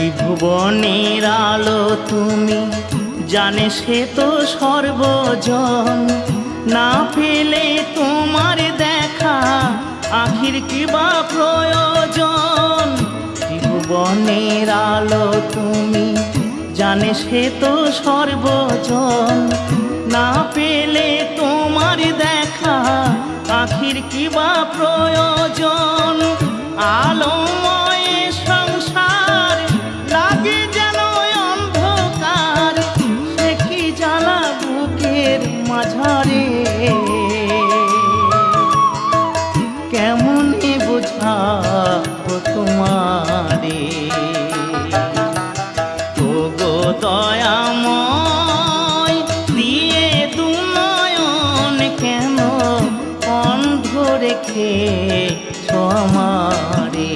ত্রিভুবনের আলো তুমি, জানে সে তো সর্বজন। না পেলে তোমার দেখা আখির কিবা প্রয়োজন। ত্রিভুবনের আলো তুমি, জানে সে তো সর্বজন। না পেলে তোমার দেখা আখির কিবা প্রয়োজন। আলোময় সংসার লাগে যেন অন্ধকার, সে কি জ্বালা বুকের মাঝারে। কেমনে বোঝাবো তোমারে, ওগো দয়াময় দিয়ে দু নয়ন কেন অন্ধ রেখেছ আমারে।